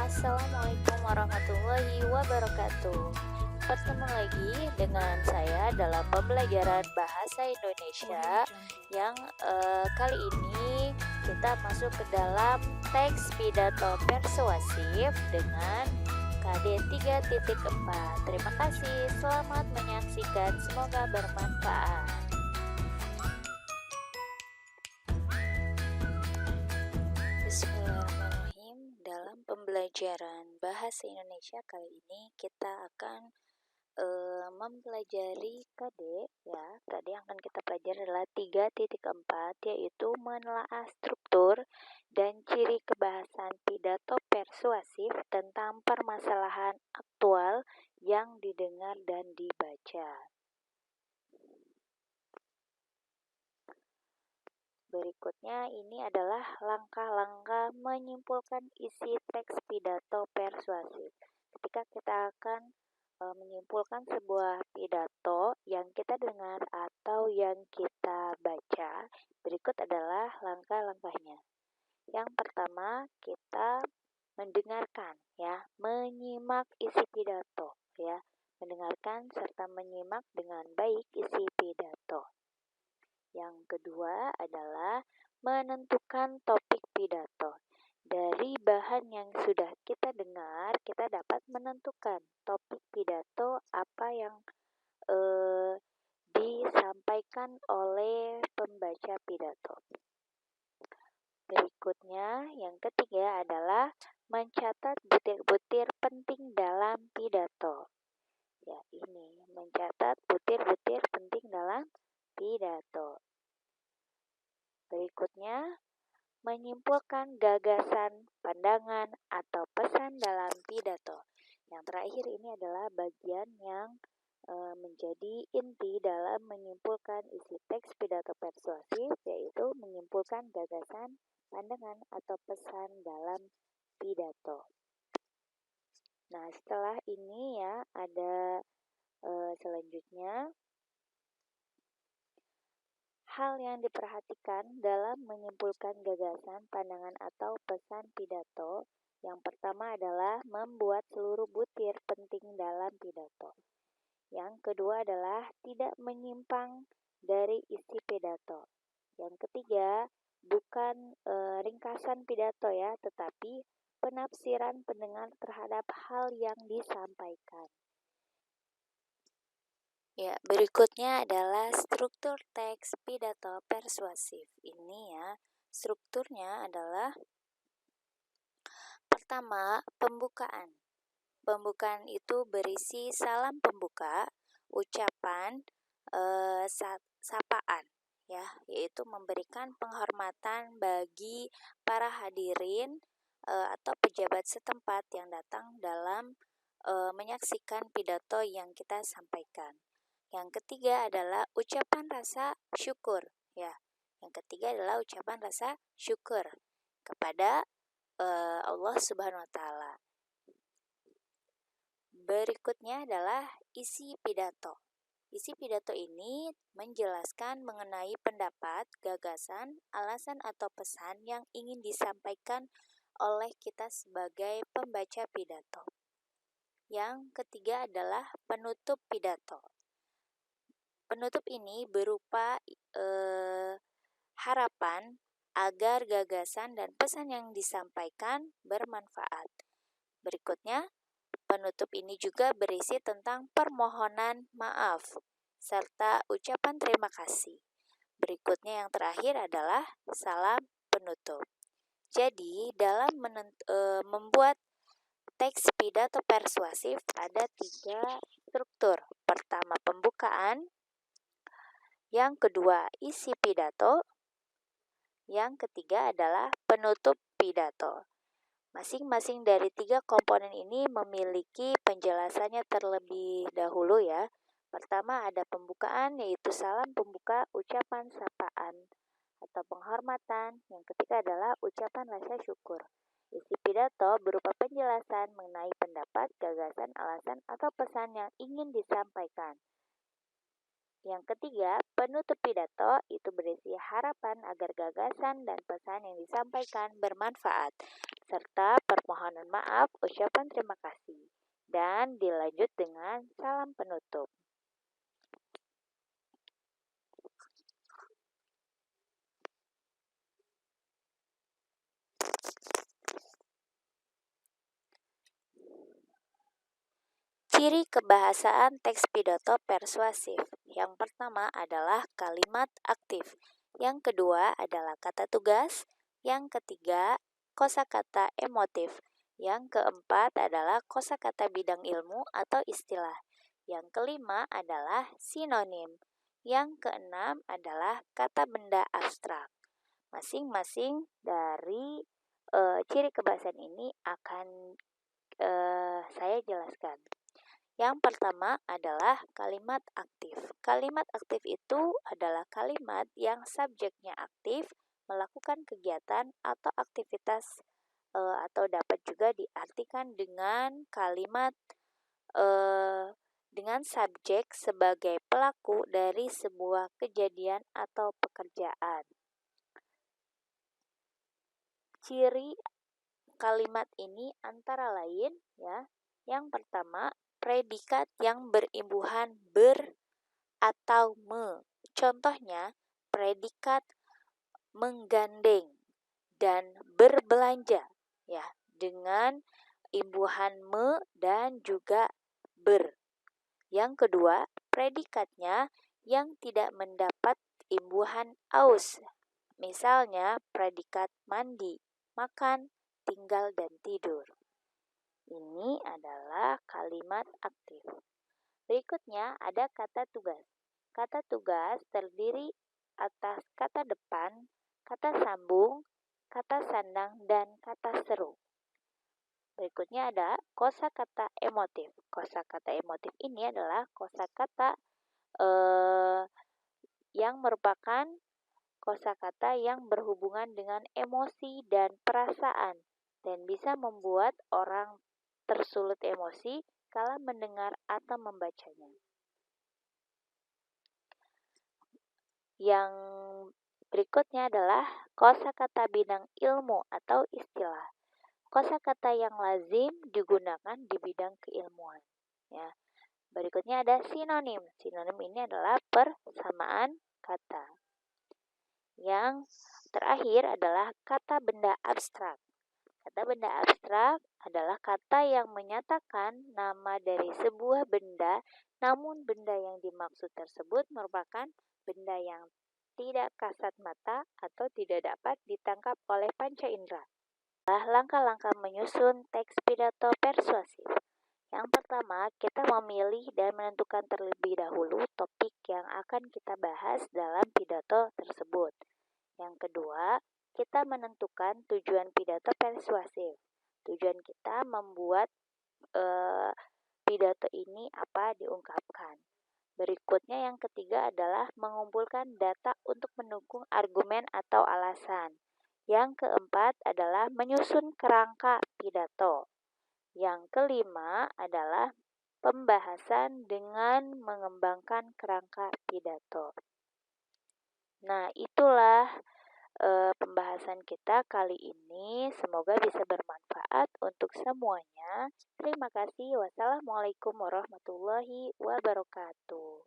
Assalamualaikum warahmatullahi wabarakatuh. Bertemu lagi dengan saya dalam pembelajaran bahasa Indonesia yang kali ini kita masuk ke dalam teks pidato persuasif dengan KD 3.4. Terima kasih, selamat menyaksikan, semoga bermanfaat. Bismillahirrahmanirrahim. Dalam pembelajaran bahasa Indonesia kali ini kita akan mempelajari KD ya. KD yang akan kita pelajari adalah 3.4, yaitu menelaah struktur dan ciri kebahasan pidato persuasif tentang permasalahan aktual yang didengar dan dibaca. Berikutnya ini adalah langkah-langkah menyimpulkan isi teks pidato persuasif. Ketika kita akan menyimpulkan sebuah pidato yang kita dengar atau yang kita baca, berikut adalah langkah-langkahnya. Yang pertama, kita mendengarkan ya, menyimak isi pidato ya, mendengarkan serta menyimak dengan baik isi pidato. Yang kedua adalah menentukan topik pidato. Dari bahan yang sudah kita dengar, kita dapat menentukan topik pidato apa yang disampaikan oleh pembaca pidato. Berikutnya, yang ketiga adalah mencatat butir-butir penting dalam pidato. Ya, ini mencatat butir-butir penting dalam pidato. Berikutnya, menyimpulkan gagasan, pandangan, atau pesan dalam pidato. Yang terakhir ini adalah bagian yang menjadi inti dalam menyimpulkan isi teks pidato persuasif, yaitu menyimpulkan gagasan, pandangan, atau pesan dalam pidato. Nah, setelah ini ya ada selanjutnya hal yang diperhatikan dalam menyimpulkan gagasan, pandangan, atau pesan pidato. Yang pertama adalah membuat seluruh butir penting dalam pidato. Yang kedua adalah tidak menyimpang dari isi pidato. Yang ketiga, bukan ringkasan pidato ya, tetapi penafsiran pendengar terhadap hal yang disampaikan. Ya, berikutnya adalah struktur teks pidato persuasif. Ini ya, strukturnya adalah pertama, pembukaan. Pembukaan itu berisi salam pembuka, ucapan, sapaan, ya, yaitu memberikan penghormatan bagi para hadirin atau pejabat setempat yang datang dalam menyaksikan pidato yang kita sampaikan. Yang ketiga adalah ucapan rasa syukur, ya. Yang ketiga adalah ucapan rasa syukur kepada Allah Subhanahu wa taala. Berikutnya adalah isi pidato. Isi pidato ini menjelaskan mengenai pendapat, gagasan, alasan atau pesan yang ingin disampaikan oleh kita sebagai pembaca pidato. Yang ketiga adalah penutup pidato. Penutup ini berupa harapan agar gagasan dan pesan yang disampaikan bermanfaat. Berikutnya, penutup ini juga berisi tentang permohonan maaf serta ucapan terima kasih. Berikutnya yang terakhir adalah salam penutup. Jadi, dalam membuat teks pidato persuasif ada 3 struktur. Pertama, pembukaan. Yang kedua, isi pidato. Yang ketiga adalah penutup pidato. Masing-masing dari 3 komponen ini memiliki penjelasannya terlebih dahulu ya. Pertama ada pembukaan, yaitu salam pembuka, ucapan sapaan atau penghormatan. Yang ketiga adalah ucapan rasa syukur. Isi pidato berupa penjelasan mengenai pendapat, gagasan, alasan, atau pesan yang ingin disampaikan. Yang ketiga, penutup pidato itu berisi harapan agar gagasan dan pesan yang disampaikan bermanfaat serta permohonan maaf, ucapan terima kasih, dan dilanjut dengan salam penutup. Ciri kebahasaan teks pidato persuasif. Yang pertama adalah kalimat aktif. Yang kedua adalah kata tugas. Yang ketiga, kosakata emotif. Yang keempat adalah kosakata bidang ilmu atau istilah. Yang kelima adalah sinonim. Yang keenam adalah kata benda abstrak. Masing-masing dari ciri kebahasaan ini akan saya jelaskan. Yang pertama adalah kalimat aktif. Kalimat aktif itu adalah kalimat yang subjeknya aktif melakukan kegiatan atau aktivitas atau dapat juga diartikan dengan kalimat dengan subjek sebagai pelaku dari sebuah kejadian atau pekerjaan. Ciri kalimat ini antara lain ya. Yang pertama, predikat yang berimbuhan ber atau me. Contohnya, predikat menggandeng dan berbelanja ya, dengan imbuhan me dan juga ber. Yang kedua, predikatnya yang tidak mendapat imbuhan aus. Misalnya, predikat mandi, makan, tinggal, dan tidur. Ini adalah kalimat aktif. Berikutnya ada kata tugas. Kata tugas terdiri atas kata depan, kata sambung, kata sandang, dan kata seru. Berikutnya ada kosakata emotif. Kosakata emotif ini adalah kosakata yang merupakan kosakata yang berhubungan dengan emosi dan perasaan dan bisa membuat orang tersulut emosi kala mendengar atau membacanya. Yang berikutnya adalah kosakata bidang ilmu atau istilah. Kosakata yang lazim digunakan di bidang keilmuan. Ya. Berikutnya ada sinonim. Sinonim ini adalah persamaan kata. Yang terakhir adalah kata benda abstrak. Kata benda abstrak adalah kata yang menyatakan nama dari sebuah benda, namun benda yang dimaksud tersebut merupakan benda yang tidak kasat mata atau tidak dapat ditangkap oleh panca indera. Langkah-langkah menyusun teks pidato persuasif. Yang pertama, kita memilih dan menentukan terlebih dahulu topik yang akan kita bahas dalam pidato tersebut. Yang kedua, kita menentukan tujuan pidato persuasif. Tujuan kita membuat pidato ini apa diungkapkan. Berikutnya yang ketiga adalah mengumpulkan data untuk mendukung argumen atau alasan. Yang keempat adalah menyusun kerangka pidato. Yang kelima adalah pembahasan dengan mengembangkan kerangka pidato. Nah, itulah pembahasan kita kali ini. Semoga bisa bermanfaat untuk semuanya. Terima kasih. Wassalamualaikum warahmatullahi wabarakatuh.